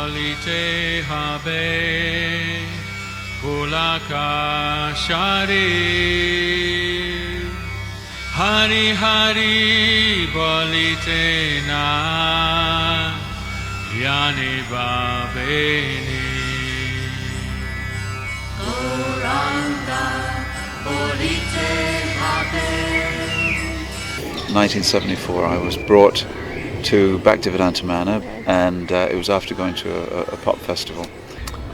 bolite habe pulaka shari Hari Hari bolite na yani babeni 1974, I was brought to Bhaktivedanta Manor, and it was after going to a pop festival.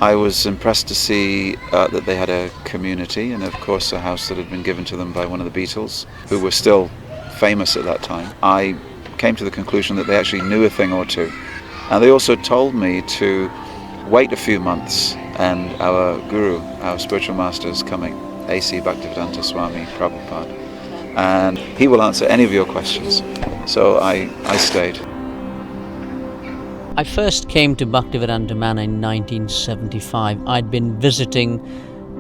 I was impressed to see that they had a community, and of course a house that had been given to them by one of the Beatles, who were still famous at that time. I came to the conclusion that they actually knew a thing or two. And they also told me to wait a few months, and our guru, our spiritual master, is coming, A.C. Bhaktivedanta Swami Prabhupada, and he will answer any of your questions. So I stayed. I first came to Bhaktivedanta Manor in 1975. I'd been visiting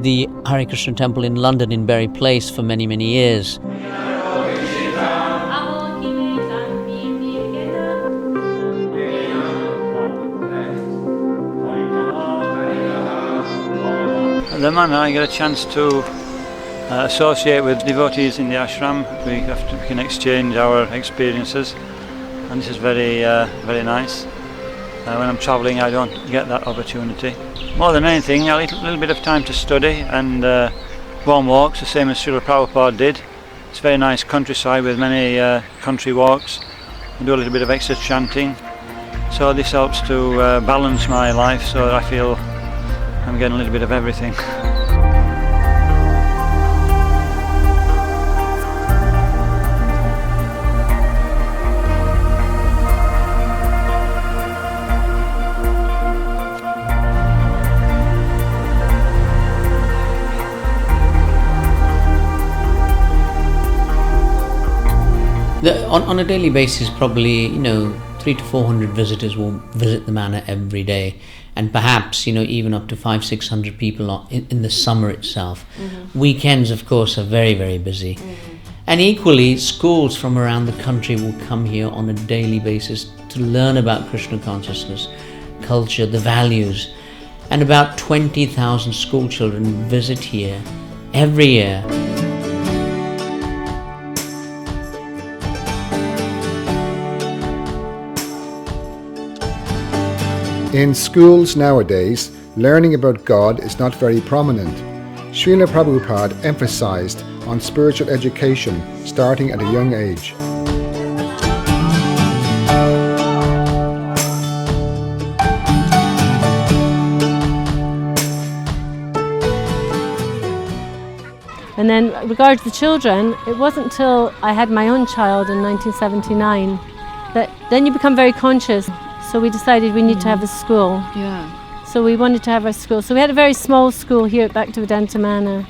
the Hare Krishna temple in London in Berry Place for many, many years. At the manor I get a chance to associate with devotees in the ashram. We can exchange our experiences, and this is very nice. When I'm travelling I don't get that opportunity. More than anything, a little bit of time to study and go on walks, the same as Srila Prabhupada did. It's a very nice countryside with many country walks, and do a little bit of extra chanting. So this helps to balance my life, so that I feel I'm getting a little bit of everything. On a daily basis, probably 300 to 400 visitors will visit the manor every day, and perhaps even up to 500-600 people in the summer itself. Mm-hmm. Weekends, of course, are very, very busy. Mm-hmm. And equally, schools from around the country will come here on a daily basis to learn about Krishna consciousness, culture, the values. And about 20,000 school children visit here every year. In schools nowadays, learning about God is not very prominent. Srila Prabhupada emphasized on spiritual education starting at a young age. And then regarding the children, it wasn't until I had my own child in 1979 that then you become very conscious. So we decided we need to have a school. Yeah. So we wanted to have our school. So we had a very small school here at Bhaktivedanta Manor.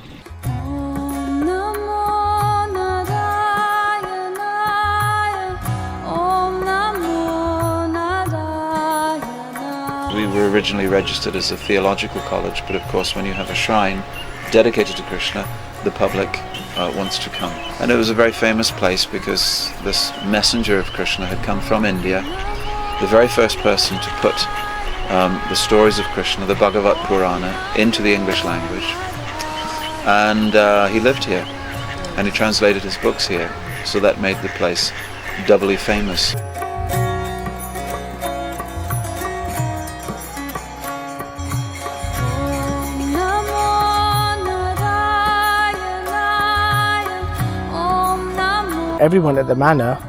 We were originally registered as a theological college, but of course when you have a shrine dedicated to Krishna, the public wants to come. And it was a very famous place because this messenger of Krishna had come from India, the very first person to put the stories of Krishna, the Bhagavad Purana, into the English language. And he lived here, and he translated his books here, so that made the place doubly famous. Everyone at the manor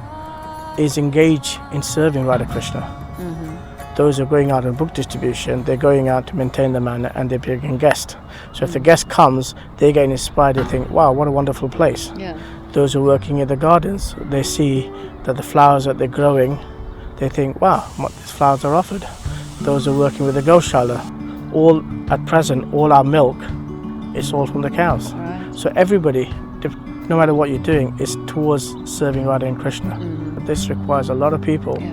is engaged in serving Radha Krishna. Mm-hmm. Those who are going out on book distribution, they're going out to maintain the manor, and they're bringing guests. So if the guest comes, they get inspired to think, wow, what a wonderful place. Yeah. Those who are working in the gardens, they see that the flowers that they're growing, they think, wow, what these flowers are offered. Those who are working with the Goshala, all at present, all our milk is all from the cows. Right. So everybody, no matter what you're doing, is towards serving Radha and Krishna. Mm-hmm. But this requires a lot of people. Yeah.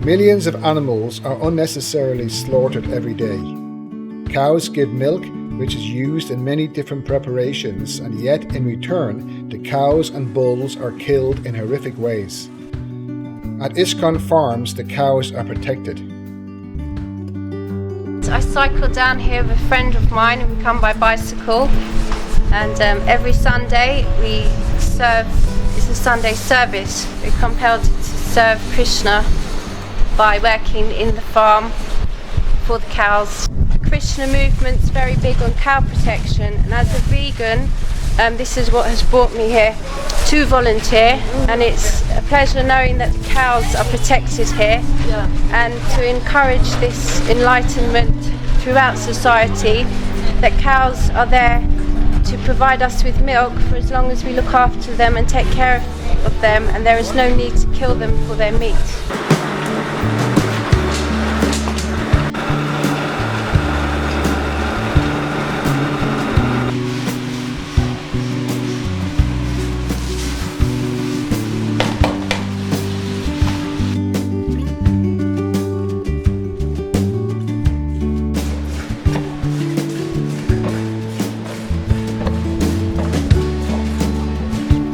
Millions of animals are unnecessarily slaughtered every day. Cows give milk, which is used in many different preparations, and yet in return, the cows and bulls are killed in horrific ways. At ISKCON Farms, the cows are protected. I cycle down here with a friend of mine, and we come by bicycle. And every Sunday we serve. It's a Sunday service. We're compelled to serve Krishna by working in the farm for the cows. The Krishna movement's very big on cow protection, and as a vegan, this is what has brought me here to volunteer, and it's a pleasure knowing that the cows are protected here, and to encourage this enlightenment throughout society, that cows are there to provide us with milk for as long as we look after them and take care of them, and there is no need to kill them for their meat.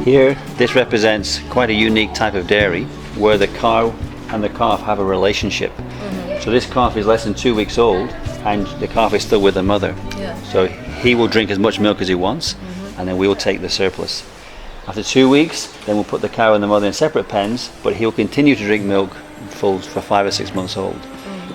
Here, this represents quite a unique type of dairy where the cow and the calf have a relationship. So this calf is less than 2 weeks old and the calf is still with the mother. So he will drink as much milk as he wants, and then we will take the surplus. After 2 weeks, then we'll put the cow and the mother in separate pens, but he'll continue to drink milk full for 5 or 6 months old.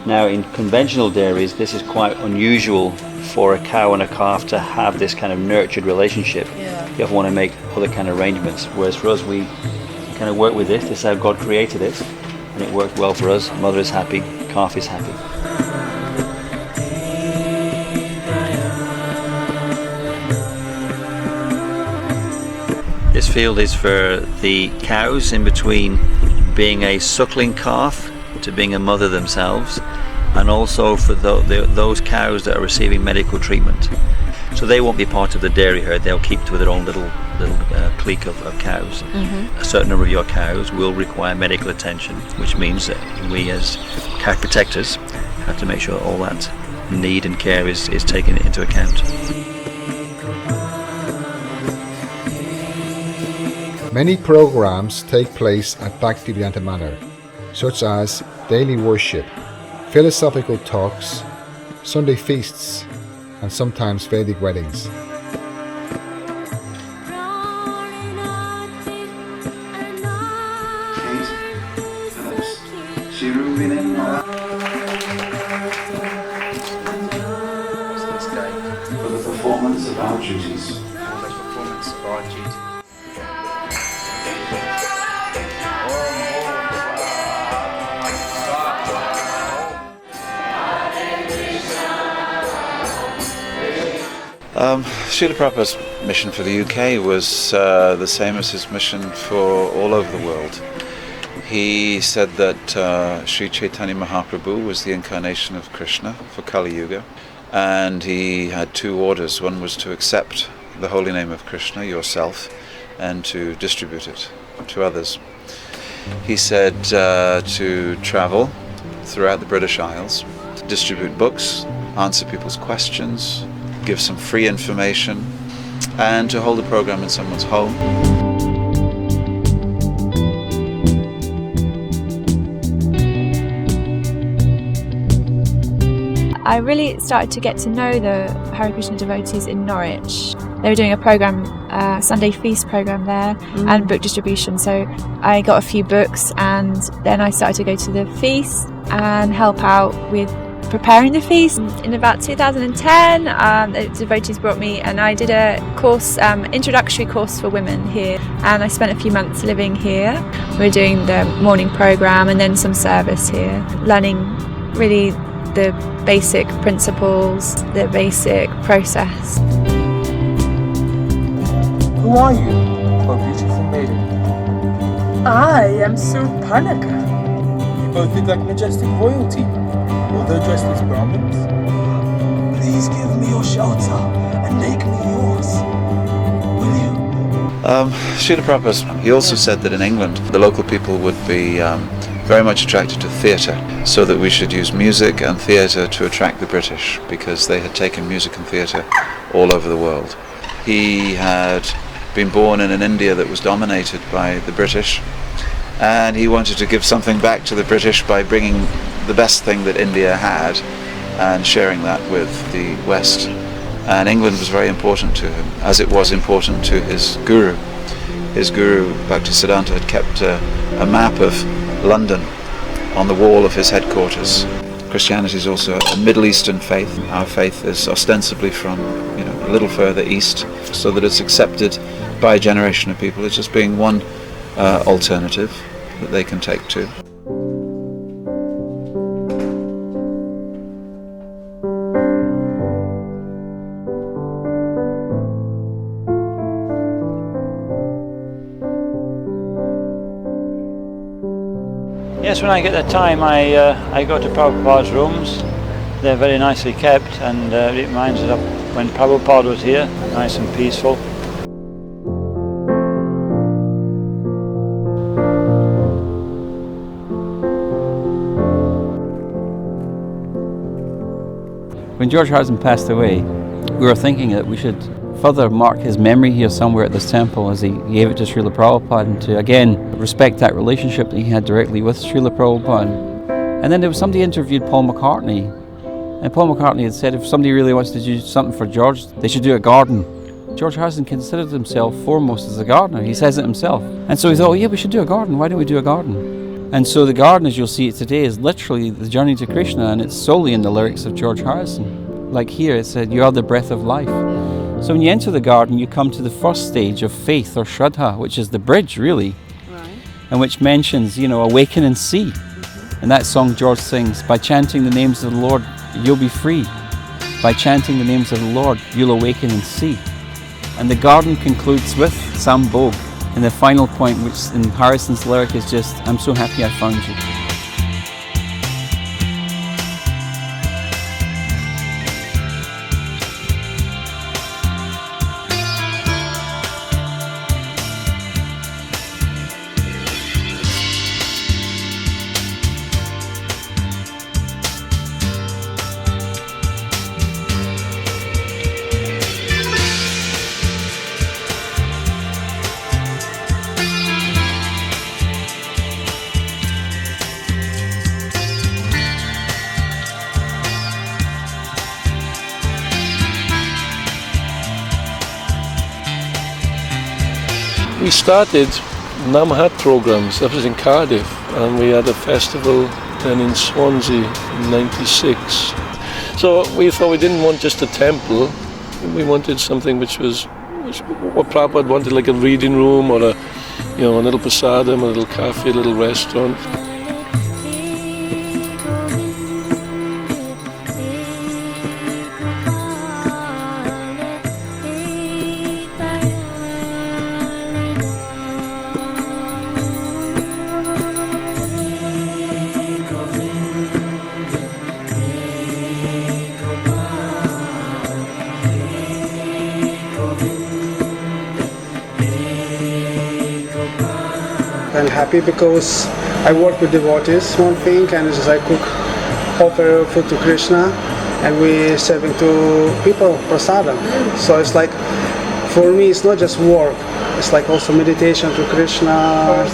Now in conventional dairies, this is quite unusual for a cow and a calf to have this kind of nurtured relationship. You often want to make other kind of arrangements, whereas for us we kind of work with this. This is how God created it, and it worked well for us. Mother is happy, calf is happy. This field is for the cows in between being a suckling calf to being a mother themselves, and also for those cows that are receiving medical treatment. So they won't be part of the dairy herd, they'll keep to their own little clique of cows. A certain number of your cows will require medical attention, which means that we as cow protectors have to make sure all that need and care is taken into account. Many programs take place at Bhaktivedanta Manor, such as daily worship, philosophical talks, Sunday feasts, and sometimes Vedic weddings. For the performance of our duties. Srila Prabhupada's mission for the UK was the same as his mission for all over the world. He said that Sri Chaitanya Mahaprabhu was the incarnation of Krishna for Kali Yuga, and he had 2 orders. One was to accept the holy name of Krishna yourself and to distribute it to others. He said to travel throughout the British Isles, distribute books, answer people's questions, give some free information, and to hold a program in someone's home. I really started to get to know the Hare Krishna devotees in Norwich. They were doing a program, Sunday feast program there, and book distribution. So I got a few books, and then I started to go to the feast and help out with preparing the feast. In about 2010, the devotees brought me, and I did a course, introductory course for women here, and I spent a few months living here. We were doing the morning program and then some service here, learning really the basic principles, the basic process. Who are you, oh beautiful maiden? I am Surpanaka. You both look like majestic royalty, although dressed as Brahmins. Please give me your shelter and make me yours. Will you? Srila Prabhupada, he also said that in England the local people would be very much attracted to theatre, so that we should use music and theatre to attract the British, because they had taken music and theatre all over the world. He had been born in an India that was dominated by the British, and he wanted to give something back to the British by bringing the best thing that India had and sharing that with the West. And England was very important to him, as it was important to his guru. His guru, Bhaktivedanta, had kept a map of London on the wall of his headquarters. Christianity is also a Middle Eastern faith. Our faith is ostensibly from a little further east, so that it's accepted by a generation of people. It's just being one alternative that they can take to. Yes, when I get the time, I go to Prabhupada's rooms. They're very nicely kept, and it reminds us of when Prabhupada was here, nice and peaceful. When George Harrison passed away, we were thinking that we should further mark his memory here somewhere at this temple, as he gave it to Srila Prabhupada, and to again respect that relationship that he had directly with Srila Prabhupada. And then there was somebody interviewed Paul McCartney, and Paul McCartney had said if somebody really wants to do something for George, they should do a garden. George Harrison considered himself foremost as a gardener. He says it himself. And so he thought, yeah, we should do a garden. Why don't we do a garden? And so the garden, as you'll see it today, is literally the journey to Krishna, and it's solely in the lyrics of George Harrison. Like here, it said, you are the breath of life. So when you enter the garden, you come to the first stage of faith, or Shraddha, which is the bridge, really, and which mentions, awaken and see. And that song George sings, by chanting the names of the Lord, you'll be free. By chanting the names of the Lord, you'll awaken and see. And the garden concludes with Sambhog, and the final point, which in Harrison's lyric is just, I'm so happy I found you. We started Namahat programs. That was in Cardiff, and we had a festival then in Swansea in '96. So we thought we didn't want just a temple. We wanted something which what Prabhupada wanted, like a reading room or a little prasadam, a little cafe, a little restaurant. I'm happy because I work with devotees, one thing, and it's just I cook, offer food to Krishna, and we serving to people prasadam. So it's like, for me, it's not just work. It's like also meditation to Krishna.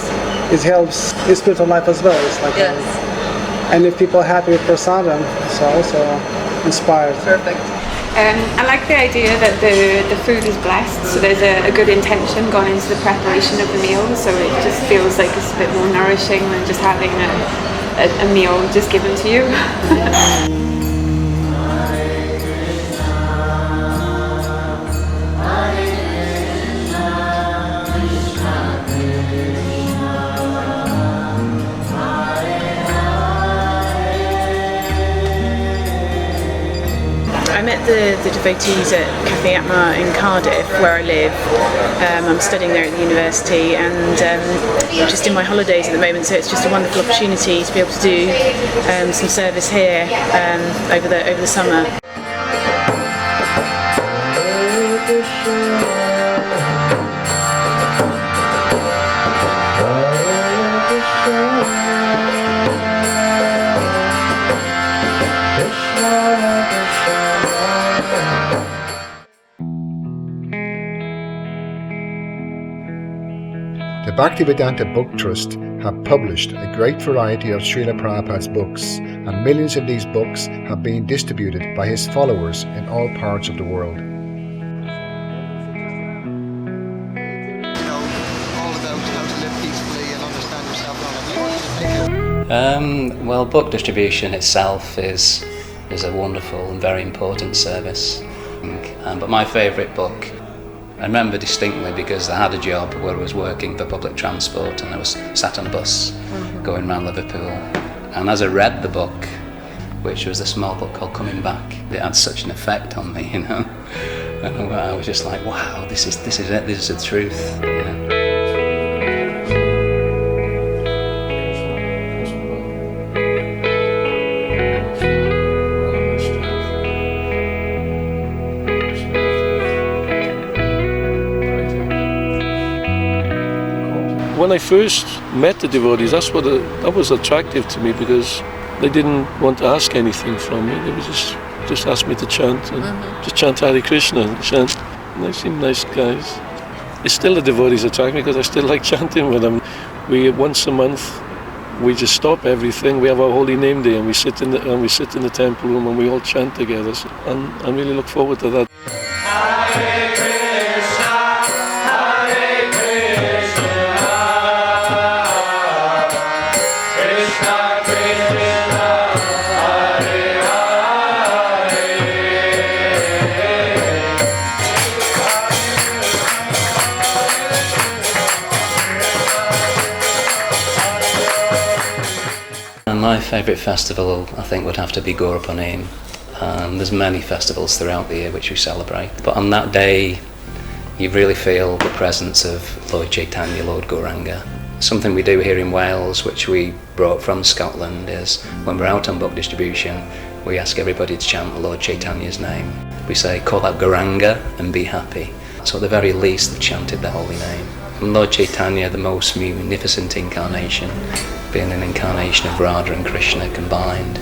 It helps in spiritual life as well. It's like, and if people are happy with prasadam, it's also inspired. Perfect. I like the idea that the food is blessed, so there's a good intention gone into the preparation of the meal, so it just feels like it's a bit more nourishing than just having a meal just given to you. I met the devotees at Cafe Yatra in Cardiff, where I live. I'm studying there at the university, and just in my holidays at the moment, so it's just a wonderful opportunity to be able to do some service here over the summer. Bhaktivedanta Book Trust have published a great variety of Srila Prabhupada's books, and millions of these books have been distributed by his followers in all parts of the world. Well, book distribution itself is a wonderful and very important service. But my favourite book, I remember distinctly because I had a job where I was working for public transport and I was sat on a bus going around Liverpool. And as I read the book, which was a small book called Coming Back, it had such an effect on me, you know. And I was just like, wow, this is it, this is the truth, you know. When I first met the devotees, that was attractive to me, because they didn't want to ask anything from me. They would just ask me to chant, and just chant Hare Krishna and chant. And they seemed nice guys. It's still the devotees attract me because I still like chanting with them. Once a month we just stop everything. We have our holy name day, and we sit in the temple room and we all chant together. So, and I really look forward to that. My favourite festival, I think, would have to be Gaura Punima. There's many festivals throughout the year which we celebrate, but on that day you really feel the presence of Lord Chaitanya, Lord Gauranga. Something we do here in Wales, which we brought from Scotland, is when we're out on book distribution, we ask everybody to chant Lord Chaitanya's name. We say, call out Gauranga and be happy. So at the very least they've chanted the holy name. And Lord Chaitanya, the most munificent incarnation, being an incarnation of Radha and Krishna combined,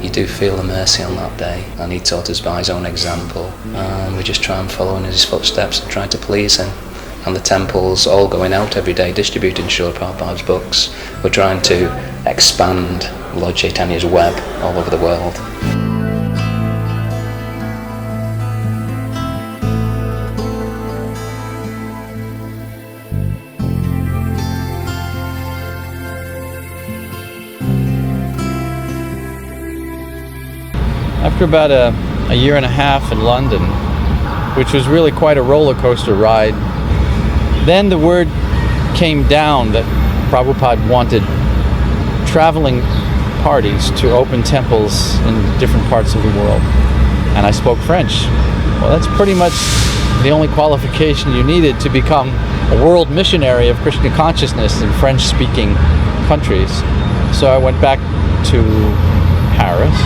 you do feel the mercy on that day, and he taught us by his own example, and we just try and follow in his footsteps and try to please him. And the temples all going out every day distributing Srila Prabhupada's books. We're trying to expand Lord Chaitanya's web all over the world. After about a year and a half in London, which was really quite a roller coaster ride, then the word came down that Prabhupada wanted traveling parties to open temples in different parts of the world. And I spoke French. Well, that's pretty much the only qualification you needed to become a world missionary of Krishna consciousness in French-speaking countries. So I went back to Paris.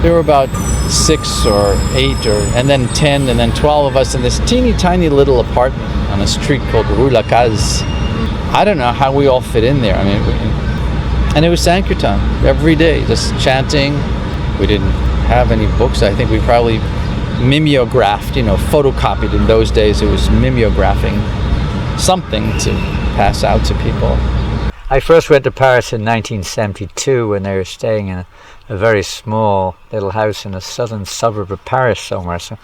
There were about 6 or 8 and then 10 and then 12 of us in this teeny tiny little apartment on a street called Rue Lacaze. I don't know how we all fit in there. I mean, and it was Sankirtan every day, just chanting. We didn't have any books. I think we probably mimeographed, photocopied. In those days it was mimeographing something to pass out to people. I first went to Paris in 1972 when they were staying in a very small little house in a southern suburb of Paris somewhere. So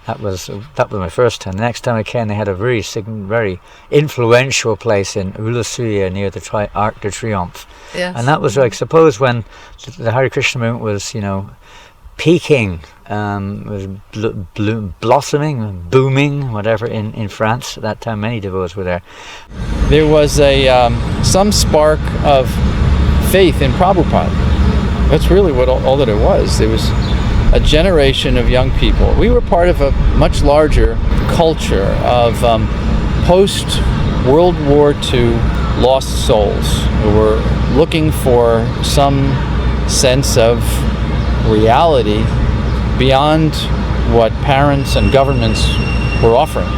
that was my first time. The next time I came, they had a very influential place in Ulasuya near the Arc de Triomphe. Yes. And that was, I suppose, when the Hare Krishna movement was, peaking, was blossoming, booming, whatever, in France. At that time, many devotees were there. There was some spark of faith in Prabhupada. That's really what all that it was. There was a generation of young people. We were part of a much larger culture of post-World War II lost souls who were looking for some sense of reality beyond what parents and governments were offering.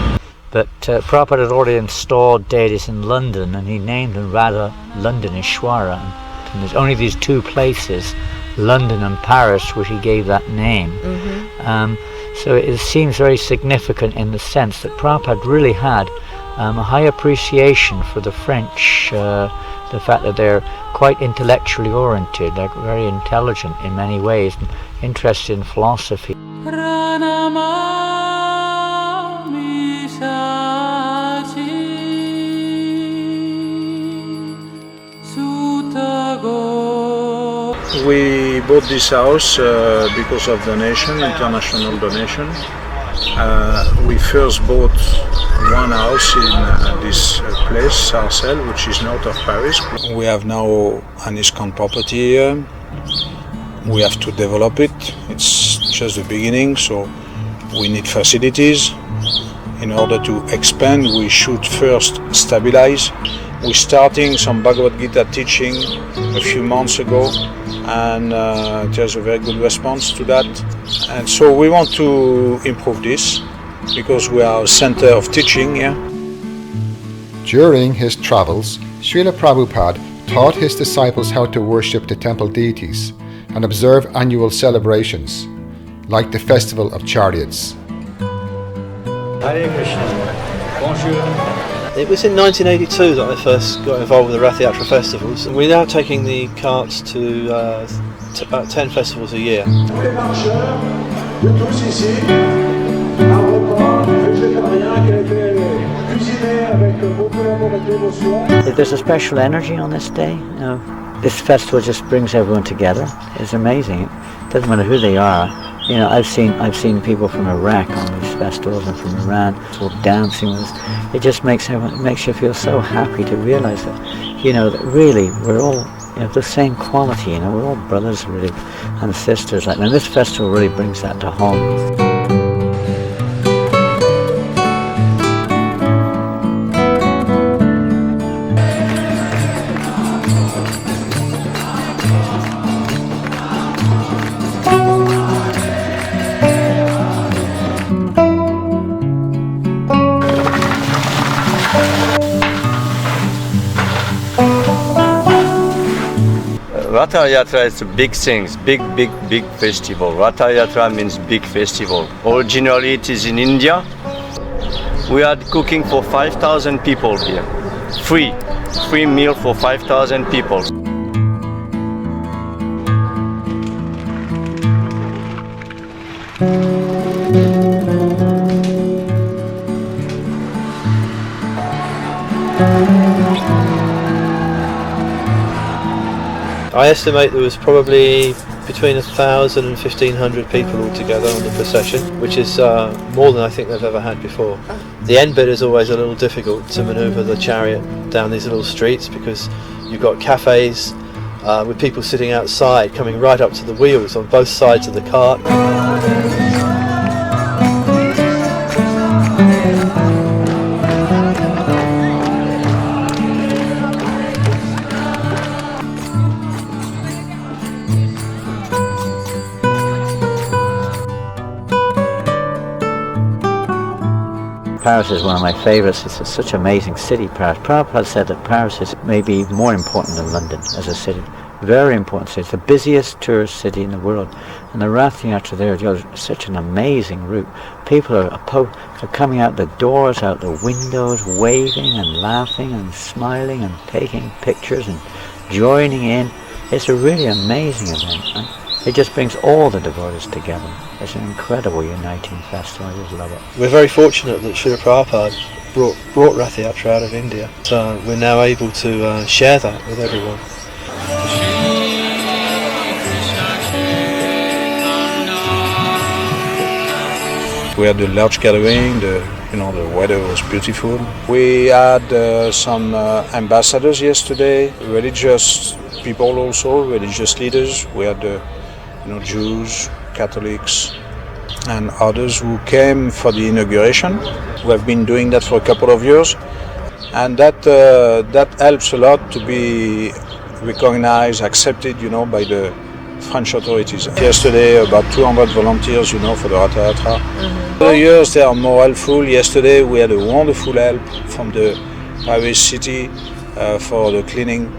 But Prabhupada had already installed deities in London, and he named them Radha Londonishwara. And there's only these 2 places, London and Paris, which he gave that name. So it seems very significant in the sense that Prabhupada really had a high appreciation for the French, the fact that they're quite intellectually oriented, they're very intelligent in many ways, and interested in philosophy. We bought this house because of donation, international donation. We first bought one house in this place, ourselves, which is north of Paris. We have now an ISKCON property here. We have to develop it. It's just the beginning, so we need facilities. In order to expand, we should first stabilize. We're starting some Bhagavad Gita teaching a few months ago, and there's a very good response to that. And so we want to improve this because we are a center of teaching here. During his travels, Srila Prabhupada taught his disciples how to worship the temple deities and observe annual celebrations, like the Festival of Chariots. Hare Krishna. Bonjour. It was in 1982 that I first got involved with the Ratha Yatra festivals, and we're now taking the carts to about 10 festivals a year. There's a special energy on this day. You know, this festival just brings everyone together. It's amazing. It doesn't matter who they are. You know, I've seen people from Iraq on these festivals and from Iran all dancing with us. It just makes you feel so happy to realize that, you know, that really we're all, you know, the same quality. You know, we're all brothers really and sisters. And this festival really brings that to home. Ratha Yatra is a big thing, big festival. Ratha Yatra means big festival. Originally it is in India. We are cooking for 5,000 people here. Free meal for 5,000 people. I estimate there was probably between 1,000 and 1,500 people altogether on the procession, which is more than I think they've ever had before. The end bit is always a little difficult to manoeuvre the chariot down these little streets because you've got cafes with people sitting outside coming right up to the wheels on both sides of the cart. Paris is one of my favourites. It's such an amazing city, Paris. Prabhupada said that Paris is maybe more important than London as a city. Very important city. It's the busiest tourist city in the world. And the Ratha Yatra there is such an amazing route. People are coming out the doors, out the windows, waving and laughing and smiling and taking pictures and joining in. It's a really amazing event. And it just brings all the devotees together. It's an incredible uniting festival. I just love it. We're very fortunate that Srila Prabhupada brought Ratha Yatra out of India. So we're now able to share that with everyone. We had a large gathering. The weather was beautiful. We had some ambassadors yesterday, religious people also, religious leaders. We had Jews, Catholics, and others who came for the inauguration. We have been doing that for a couple of years, and that helps a lot to be recognized, accepted, by the French authorities. Yesterday, about 200 volunteers, for the Ratha Yatra. For the years, they are more helpful. Yesterday, we had a wonderful help from the Paris city for the cleaning.